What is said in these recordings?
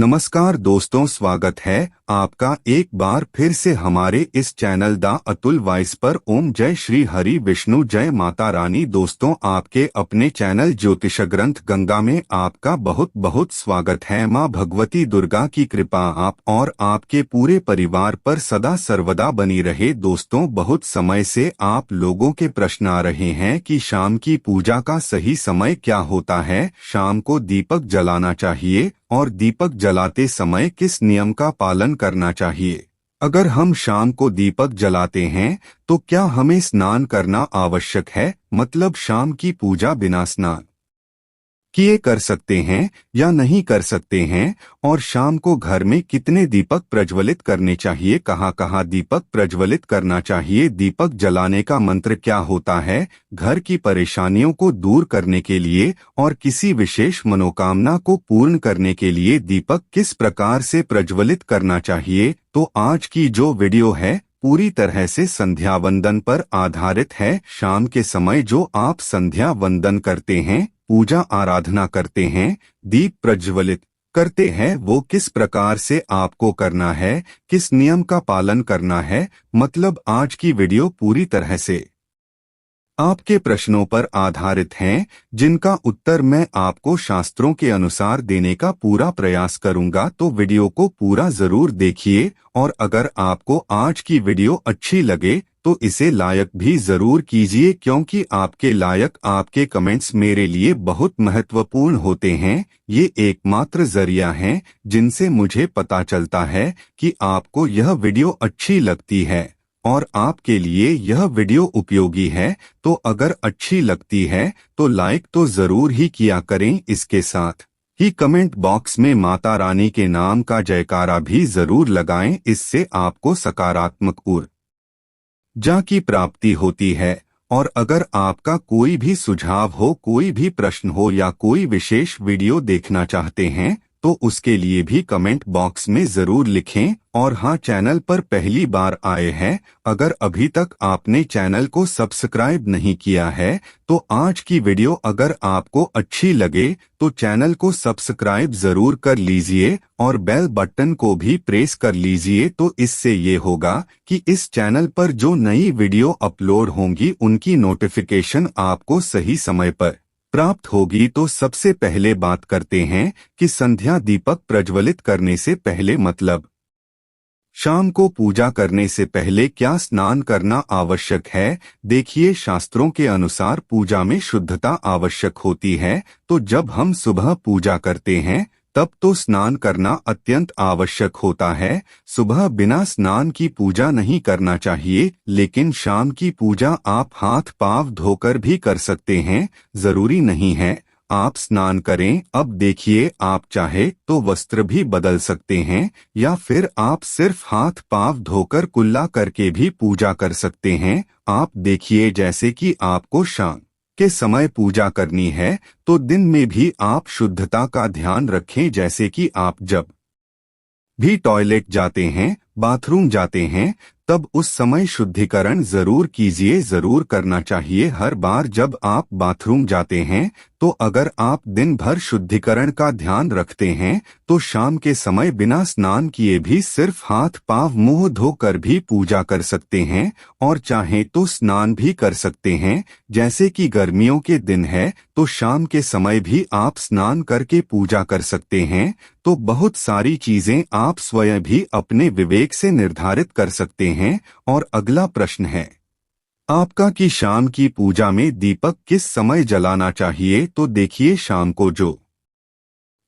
नमस्कार दोस्तों, स्वागत है आपका एक बार फिर से हमारे इस चैनल द अतुल वॉइस पर। ओम जय श्री हरि विष्णु, जय माता रानी। दोस्तों, आपके अपने चैनल ज्योतिष ग्रंथ गंगा में आपका बहुत बहुत स्वागत है। माँ भगवती दुर्गा की कृपा आप और आपके पूरे परिवार पर सदा सर्वदा बनी रहे। दोस्तों, बहुत समय से आप लोगों के प्रश्न आ रहे हैं कि शाम की पूजा का सही समय क्या होता है, शाम को दीपक जलाना चाहिए और दीपक जलाते समय किस नियम का पालन करना चाहिए। अगर हम शाम को दीपक जलाते हैं तो क्या हमें स्नान करना आवश्यक है, मतलब शाम की पूजा बिना स्नान किए कर सकते हैं या नहीं कर सकते हैं, और शाम को घर में कितने दीपक प्रज्वलित करने चाहिए, कहाँ कहाँ दीपक प्रज्वलित करना चाहिए, दीपक जलाने का मंत्र क्या होता है, घर की परेशानियों को दूर करने के लिए और किसी विशेष मनोकामना को पूर्ण करने के लिए दीपक किस प्रकार से प्रज्वलित करना चाहिए। तो आज की जो वीडियो है पूरी तरह से संध्या वंदन पर आधारित है। शाम के समय जो आप संध्या वंदन करते हैं, पूजा आराधना करते हैं, दीप प्रज्वलित करते हैं, वो किस प्रकार से आपको करना है, किस नियम का पालन करना है। मतलब आज की वीडियो पूरी तरह से आपके प्रश्नों पर आधारित हैं, जिनका उत्तर मैं आपको शास्त्रों के अनुसार देने का पूरा प्रयास करूंगा। तो वीडियो को पूरा जरूर देखिए, और अगर आपको आज की वीडियो अच्छी लगे तो इसे लाइक भी जरूर कीजिए, क्योंकि आपके लाइक, आपके कमेंट्स मेरे लिए बहुत महत्वपूर्ण होते हैं। ये एकमात्र जरिया है जिनसे मुझे पता चलता है कि आपको यह वीडियो अच्छी लगती है और आपके लिए यह वीडियो उपयोगी है। तो अगर अच्छी लगती है तो लाइक तो जरूर ही किया करें। इसके साथ ही कमेंट बॉक्स में माता रानी के नाम का जयकारा भी जरूर लगाएं, इससे आपको सकारात्मक ऊर्जा की प्राप्ति होती है। और अगर आपका कोई भी सुझाव हो, कोई भी प्रश्न हो या कोई विशेष वीडियो देखना चाहते हैं तो उसके लिए भी कमेंट बॉक्स में जरूर लिखें। और हाँ, चैनल पर पहली बार आए हैं, अगर अभी तक आपने चैनल को सब्सक्राइब नहीं किया है तो आज की वीडियो अगर आपको अच्छी लगे तो चैनल को सब्सक्राइब जरूर कर लीजिए और बेल बटन को भी प्रेस कर लीजिए। तो इससे ये होगा कि इस चैनल पर जो नई वीडियो अपलोड होंगी उनकी नोटिफिकेशन आपको सही समय पर प्राप्त होगी। तो सबसे पहले बात करते हैं कि संध्या दीपक प्रज्वलित करने से पहले, मतलब शाम को पूजा करने से पहले क्या स्नान करना आवश्यक है। देखिए, शास्त्रों के अनुसार पूजा में शुद्धता आवश्यक होती है। तो जब हम सुबह पूजा करते हैं तब तो स्नान करना अत्यंत आवश्यक होता है। सुबह बिना स्नान की पूजा नहीं करना चाहिए, लेकिन शाम की पूजा आप हाथ पांव धोकर भी कर सकते हैं, जरूरी नहीं है आप स्नान करें। अब देखिए, आप चाहे तो वस्त्र भी बदल सकते हैं या फिर आप सिर्फ हाथ पांव धोकर कुल्ला करके भी पूजा कर सकते हैं। आप देखिए, जैसे कि आपको शाम के समय पूजा करनी है तो दिन में भी आप शुद्धता का ध्यान रखें। जैसे कि आप जब भी टॉयलेट जाते हैं, बाथरूम जाते हैं, तब उस समय शुद्धिकरण जरूर कीजिए, जरूर करना चाहिए हर बार जब आप बाथरूम जाते हैं। तो अगर आप दिन भर शुद्धिकरण का ध्यान रखते हैं तो शाम के समय बिना स्नान किए भी सिर्फ हाथ पांव मुंह धोकर भी पूजा कर सकते हैं, और चाहे तो स्नान भी कर सकते हैं। जैसे कि गर्मियों के दिन है तो शाम के समय भी आप स्नान करके पूजा कर सकते हैं। तो बहुत सारी चीजें आप स्वयं भी अपने विवेक से निर्धारित कर सकते हैं। और अगला प्रश्न है आपका कि शाम की पूजा में दीपक किस समय जलाना चाहिए। तो देखिए, शाम को जो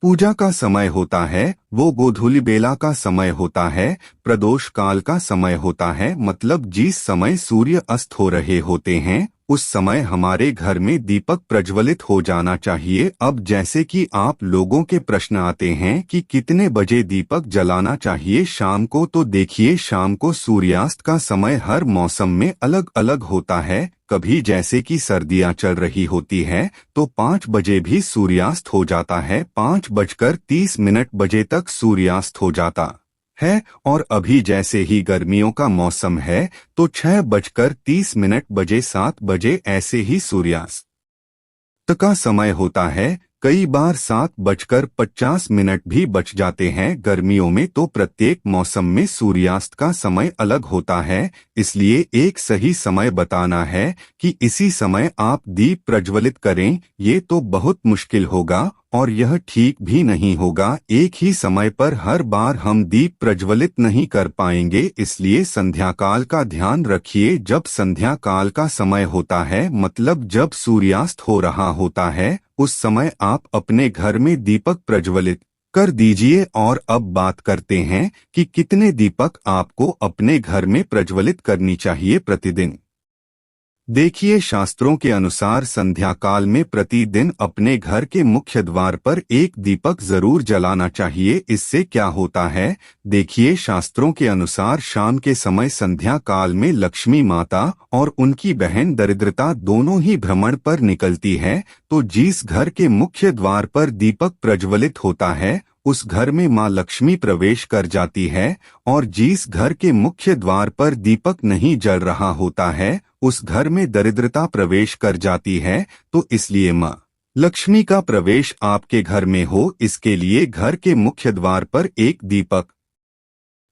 पूजा का समय होता है वो गोधूलि बेला का समय होता है, प्रदोष काल का समय होता है। मतलब जिस समय सूर्य अस्त हो रहे होते हैं उस समय हमारे घर में दीपक प्रज्वलित हो जाना चाहिए। अब जैसे कि आप लोगों के प्रश्न आते हैं कि कितने बजे दीपक जलाना चाहिए शाम को, तो देखिए, शाम को सूर्यास्त का समय हर मौसम में अलग अलग होता है। कभी जैसे कि सर्दियां चल रही होती है तो 5 बजे भी सूर्यास्त हो जाता है, 5:30 बजे तक सूर्यास्त हो जाता है। और अभी जैसे ही गर्मियों का मौसम है तो 6:30 बजे 7 बजे ऐसे ही सूर्यास्त का समय होता है। कई बार 7:50 भी बच जाते हैं। गर्मियों में तो प्रत्येक मौसम में सूर्यास्त का समय अलग होता है, इसलिए एक सही समय बताना है कि इसी समय आप दीप प्रज्वलित करें, ये तो बहुत मुश्किल होगा और यह ठीक भी नहीं होगा। एक ही समय पर हर बार हम दीप प्रज्वलित नहीं कर पाएंगे, इसलिए संध्या काल का ध्यान रखिए। जब संध्या काल का समय होता है, मतलब जब सूर्यास्त हो रहा होता है, उस समय आप अपने घर में दीपक प्रज्वलित कर दीजिए। और अब बात करते हैं कि कितने दीपक आपको अपने घर में प्रज्वलित करनी चाहिए प्रतिदिन। देखिए, शास्त्रों के अनुसार संध्या काल में प्रतिदिन अपने घर के मुख्य द्वार पर एक दीपक जरूर जलाना चाहिए। इससे क्या होता है, देखिए, शास्त्रों के अनुसार शाम के समय संध्या काल में लक्ष्मी माता और उनकी बहन दरिद्रता दोनों ही भ्रमण पर निकलती है। तो जिस घर के मुख्य द्वार पर दीपक प्रज्वलित होता है, उस घर में मां लक्ष्मी प्रवेश कर जाती है। और जिस घर के मुख्य द्वार पर दीपक नहीं जल रहा होता है, उस घर में दरिद्रता प्रवेश कर जाती है। तो इसलिए मां लक्ष्मी का प्रवेश आपके घर में हो, इसके लिए घर के मुख्य द्वार पर एक दीपक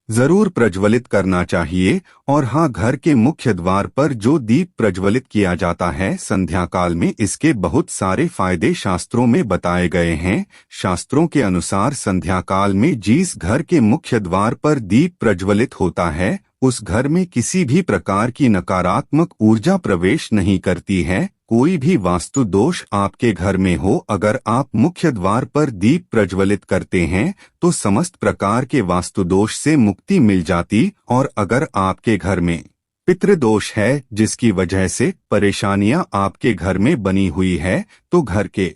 जरूर प्रज्वलित करना चाहिए। और हाँ, घर के मुख्य द्वार पर जो दीप प्रज्वलित किया जाता है संध्या काल में, इसके बहुत सारे फायदे शास्त्रों में बताए गए हैं। शास्त्रों के अनुसार संध्या काल में जिस घर के मुख्य द्वार पर दीप प्रज्वलित होता है, उस घर में किसी भी प्रकार की नकारात्मक ऊर्जा प्रवेश नहीं करती है। कोई भी वास्तु दोष आपके घर में हो, अगर आप मुख्य द्वार पर दीप प्रज्वलित करते हैं तो समस्त प्रकार के वास्तु दोष से मुक्ति मिल जाती। और अगर आपके घर में पितृदोष है, जिसकी वजह से परेशानियां आपके घर में बनी हुई है, तो घर के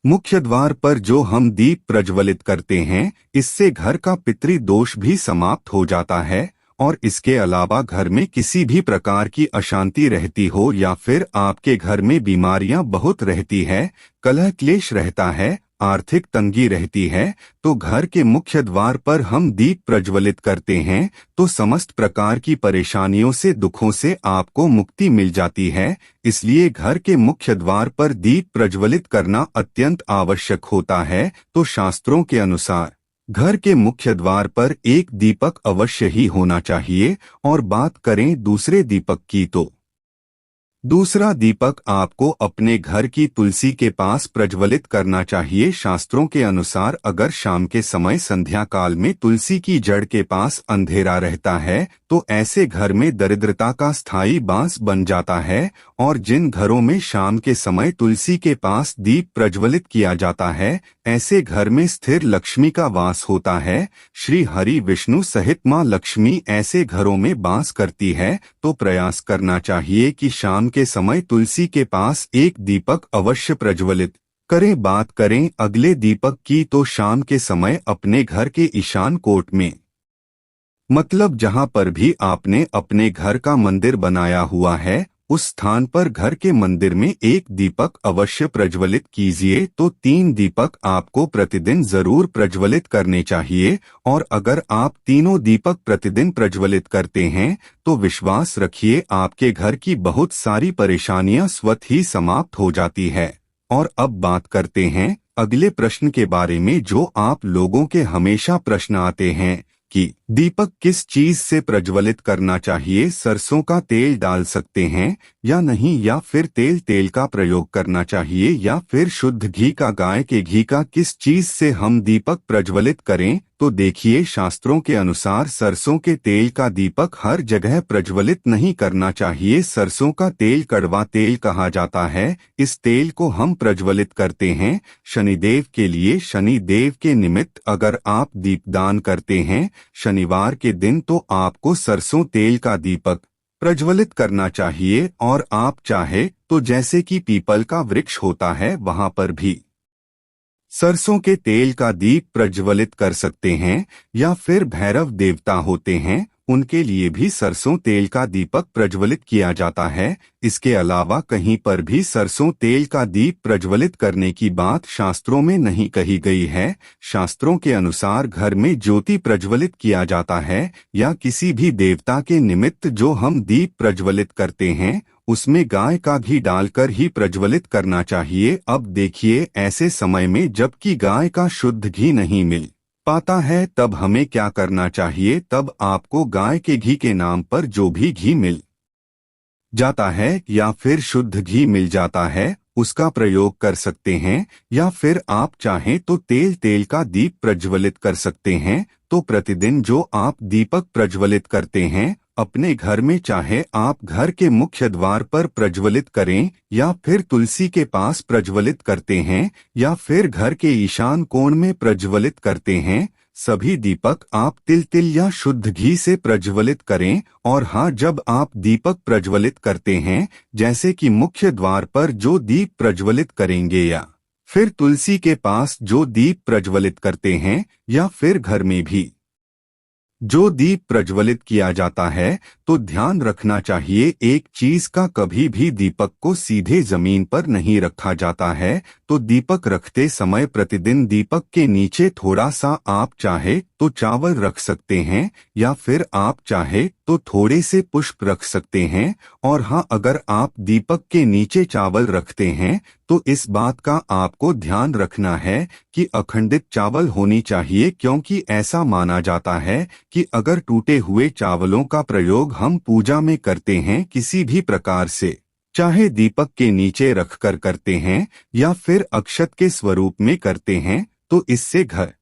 मुख्य द्वार पर जो हम दीप प्रज्वलित करते हैं, इससे घर का पितृदोष भी समाप्त हो जाता है। और इसके अलावा घर में किसी भी प्रकार की अशांति रहती हो या फिर आपके घर में बीमारियां बहुत रहती है, कलह क्लेश रहता है, आर्थिक तंगी रहती है, तो घर के मुख्य द्वार पर हम दीप प्रज्वलित करते हैं तो समस्त प्रकार की परेशानियों से, दुखों से आपको मुक्ति मिल जाती है। इसलिए घर के मुख्य द्वार पर दीप प्रज्वलित करना अत्यंत आवश्यक होता है। तो शास्त्रों के अनुसार घर के मुख्य द्वार पर एक दीपक अवश्य ही होना चाहिए। और बात करें दूसरे दीपक की, तो दूसरा दीपक आपको अपने घर की तुलसी के पास प्रज्वलित करना चाहिए। शास्त्रों के अनुसार अगर शाम के समय संध्या काल में तुलसी की जड़ के पास अंधेरा रहता है, तो ऐसे घर में दरिद्रता का स्थायी बांस बन जाता है। और जिन घरों में शाम के समय तुलसी के पास दीप प्रज्वलित किया जाता है, ऐसे घर में स्थिर लक्ष्मी का वास होता है। श्री हरि विष्णु सहित मां लक्ष्मी ऐसे घरों में वास करती है। तो प्रयास करना चाहिए कि शाम के समय तुलसी के पास एक दीपक अवश्य प्रज्वलित करें। बात करें अगले दीपक की, तो शाम के समय अपने घर के ईशान कोट में, मतलब जहां पर भी आपने अपने घर का मंदिर बनाया हुआ है, उस स्थान पर घर के मंदिर में एक दीपक अवश्य प्रज्वलित कीजिए। तो 3 दीपक आपको प्रतिदिन जरूर प्रज्वलित करने चाहिए। और अगर आप तीनों दीपक प्रतिदिन प्रज्वलित करते हैं, तो विश्वास रखिए आपके घर की बहुत सारी परेशानियां स्वतः ही समाप्त हो जाती है। और अब बात करते हैं अगले प्रश्न के बारे में, जो आप लोगों के हमेशा प्रश्न आते हैं कि दीपक किस चीज से प्रज्वलित करना चाहिए। सरसों का तेल डाल सकते हैं या नहीं, या फिर तेल का प्रयोग करना चाहिए, या फिर शुद्ध घी का, गाय के घी का, किस चीज से हम दीपक प्रज्वलित करें। तो देखिए, शास्त्रों के अनुसार सरसों के तेल का दीपक हर जगह प्रज्वलित नहीं करना चाहिए। सरसों का तेल कड़वा तेल कहा जाता है। इस तेल को हम प्रज्वलित करते हैं शनिदेव के लिए। शनिदेव के निमित्त अगर आप दीपदान करते हैं शनिवार के दिन, तो आपको सरसों तेल का दीपक प्रज्वलित करना चाहिए। और आप चाहे तो जैसे कि पीपल का वृक्ष होता है, वहां पर भी सरसों के तेल का दीप प्रज्वलित कर सकते हैं। या फिर भैरव देवता होते हैं, उनके लिए भी सरसों तेल का दीपक प्रज्वलित किया जाता है। इसके अलावा कहीं पर भी सरसों तेल का दीप प्रज्वलित करने की बात शास्त्रों में नहीं कही गई है। शास्त्रों के अनुसार घर में ज्योति प्रज्वलित किया जाता है, या किसी भी देवता के निमित्त जो हम दीप प्रज्वलित करते हैं, उसमें गाय का घी डालकर ही प्रज्वलित करना चाहिए। अब देखिए, ऐसे समय में जबकि गाय का शुद्ध घी नहीं मिल पाता है, तब हमें क्या करना चाहिए? तब आपको गाय के घी के नाम पर जो भी घी मिल जाता है या फिर शुद्ध घी मिल जाता है, उसका प्रयोग कर सकते हैं। या फिर आप चाहें तो तेल का दीप प्रज्वलित कर सकते हैं। तो प्रतिदिन जो आप दीपक प्रज्वलित करते हैं अपने घर में, चाहे आप घर के मुख्य द्वार पर प्रज्वलित करें या फिर तुलसी के पास प्रज्वलित करते हैं या फिर घर के ईशान कोण में प्रज्वलित करते हैं, सभी दीपक आप तिल या शुद्ध घी से प्रज्वलित करें। और हाँ, जब आप दीपक प्रज्वलित करते हैं, जैसे कि मुख्य द्वार पर जो दीप प्रज्वलित करेंगे या फिर तुलसी के पास जो दीप प्रज्वलित करते हैं या फिर घर में भी जो दीप प्रज्वलित किया जाता है, तो ध्यान रखना चाहिए एक चीज का, कभी भी दीपक को सीधे जमीन पर नहीं रखा जाता है। तो दीपक रखते समय प्रतिदिन दीपक के नीचे थोड़ा सा आप चाहे तो चावल रख सकते हैं या फिर आप चाहे तो थोड़े से पुष्प रख सकते हैं। और हाँ, अगर आप दीपक के नीचे चावल रखते हैं तो इस बात का आपको ध्यान रखना है कि अखंडित चावल होनी चाहिए, क्योंकि ऐसा माना जाता है कि अगर टूटे हुए चावलों का प्रयोग हम पूजा में करते हैं किसी भी प्रकार से, चाहे दीपक के नीचे रखकर करते हैं या फिर अक्षत के स्वरूप में करते हैं, तो इससे घर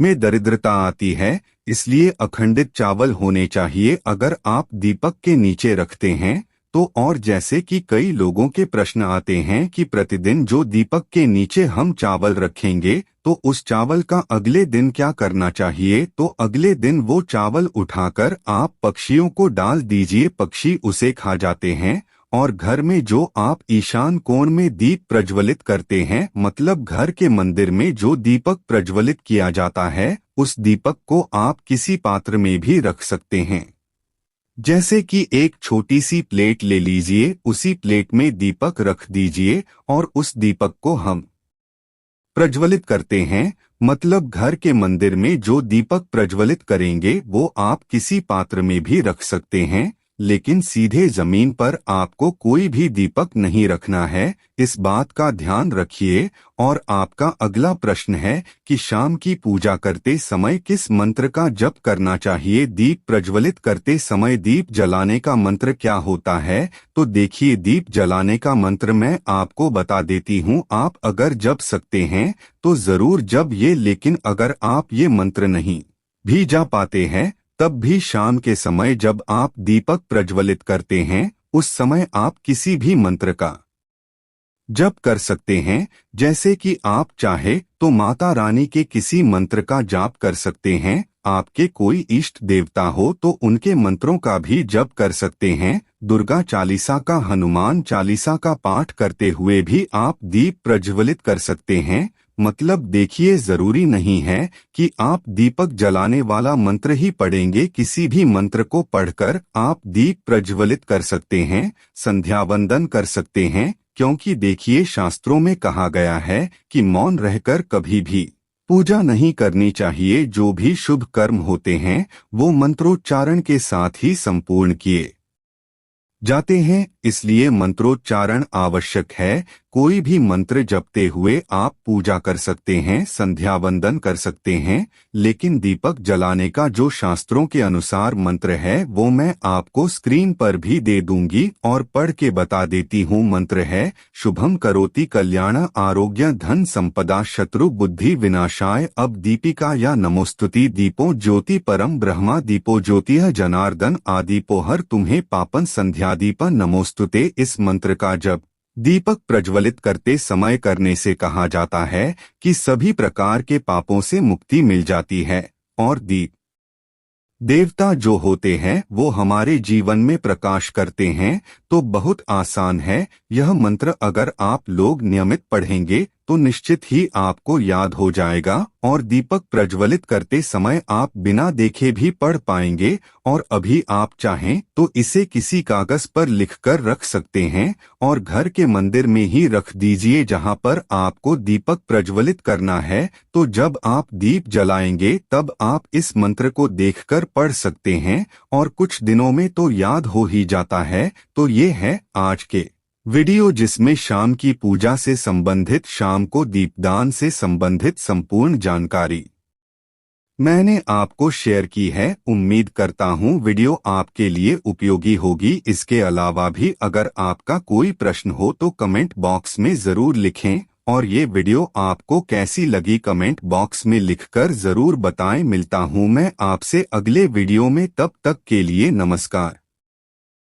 में दरिद्रता आती है। इसलिए अखंडित चावल होने चाहिए अगर आप दीपक के नीचे रखते हैं तो। और जैसे कि कई लोगों के प्रश्न आते हैं कि प्रतिदिन जो दीपक के नीचे हम चावल रखेंगे तो उस चावल का अगले दिन क्या करना चाहिए? तो अगले दिन वो चावल उठाकर आप पक्षियों को डाल दीजिए, पक्षी उसे खा जाते हैं। और घर में जो आप ईशान कोण में दीप प्रज्वलित करते हैं, मतलब घर के मंदिर में जो दीपक प्रज्वलित किया जाता है, उस दीपक को आप किसी पात्र में भी रख सकते हैं। जैसे कि एक छोटी सी प्लेट ले लीजिए, उसी प्लेट में दीपक रख दीजिए और उस दीपक को हम प्रज्वलित करते हैं। मतलब घर के मंदिर में जो दीपक प्रज्वलित करेंगे वो आप किसी पात्र में भी रख सकते हैं, लेकिन सीधे जमीन पर आपको कोई भी दीपक नहीं रखना है, इस बात का ध्यान रखिए। और आपका अगला प्रश्न है कि शाम की पूजा करते समय किस मंत्र का जप करना चाहिए? दीप प्रज्वलित करते समय दीप जलाने का मंत्र क्या होता है? तो देखिए, दीप जलाने का मंत्र मैं आपको बता देती हूँ। आप अगर जप सकते हैं तो जरूर जप ये, लेकिन अगर आप ये मंत्र नहीं भी जा पाते हैं तब भी शाम के समय जब आप दीपक प्रज्वलित करते हैं उस समय आप किसी भी मंत्र का जप कर सकते हैं। जैसे कि आप चाहे तो माता रानी के किसी मंत्र का जाप कर सकते हैं, आपके कोई इष्ट देवता हो तो उनके मंत्रों का भी जप कर सकते हैं। दुर्गा चालीसा का, हनुमान चालीसा का पाठ करते हुए भी आप दीप प्रज्वलित कर सकते हैं। मतलब देखिए, जरूरी नहीं है कि आप दीपक जलाने वाला मंत्र ही पढ़ेंगे, किसी भी मंत्र को पढ़कर आप दीप प्रज्वलित कर सकते हैं, संध्या वंदन कर सकते हैं। क्योंकि देखिए, शास्त्रों में कहा गया है कि मौन रहकर कभी भी पूजा नहीं करनी चाहिए। जो भी शुभ कर्म होते हैं वो मंत्रोच्चारण के साथ ही संपूर्ण किए जाते हैं, इसलिए मंत्रोच्चारण आवश्यक है। कोई भी मंत्र जपते हुए आप पूजा कर सकते हैं, संध्या वंदन कर सकते हैं, लेकिन दीपक जलाने का जो शास्त्रों के अनुसार मंत्र है वो मैं आपको स्क्रीन पर भी दे दूंगी और पढ़ के बता देती हूँ। मंत्र है, शुभम करोति कल्याण आरोग्य धन संपदा शत्रु बुद्धि विनाशाय। अब दीपिका या नमोस्तुति दीपो ज्योति परम ब्रह्मा दीपो ज्योतिः जनार्दन आदिपोहर तुम्हें पापन संध्या दीपन नमोस्तुते। इस मंत्र का जप दीपक प्रज्वलित करते समय करने से कहा जाता है कि सभी प्रकार के पापों से मुक्ति मिल जाती है और दीप देवता जो होते हैं वो हमारे जीवन में प्रकाश करते हैं। तो बहुत आसान है यह मंत्र, अगर आप लोग नियमित पढ़ेंगे तो निश्चित ही आपको याद हो जाएगा और दीपक प्रज्वलित करते समय आप बिना देखे भी पढ़ पाएंगे। और अभी आप चाहें तो इसे किसी कागज पर लिखकर रख सकते हैं और घर के मंदिर में ही रख दीजिए जहां पर आपको दीपक प्रज्वलित करना है। तो जब आप दीप जलाएंगे तब आप इस मंत्र को देखकर पढ़ सकते हैं और कुछ दिनों में तो याद हो ही जाता है। तो ये है आज के वीडियो जिसमें शाम की पूजा से संबंधित, शाम को दीपदान से संबंधित संपूर्ण जानकारी मैंने आपको शेयर की है। उम्मीद करता हूँ वीडियो आपके लिए उपयोगी होगी। इसके अलावा भी अगर आपका कोई प्रश्न हो तो कमेंट बॉक्स में ज़रूर लिखें और ये वीडियो आपको कैसी लगी कमेंट बॉक्स में लिखकर ज़रूर बताएं। मिलता हूँ मैं आपसे अगले वीडियो में, तब तक के लिए नमस्कार।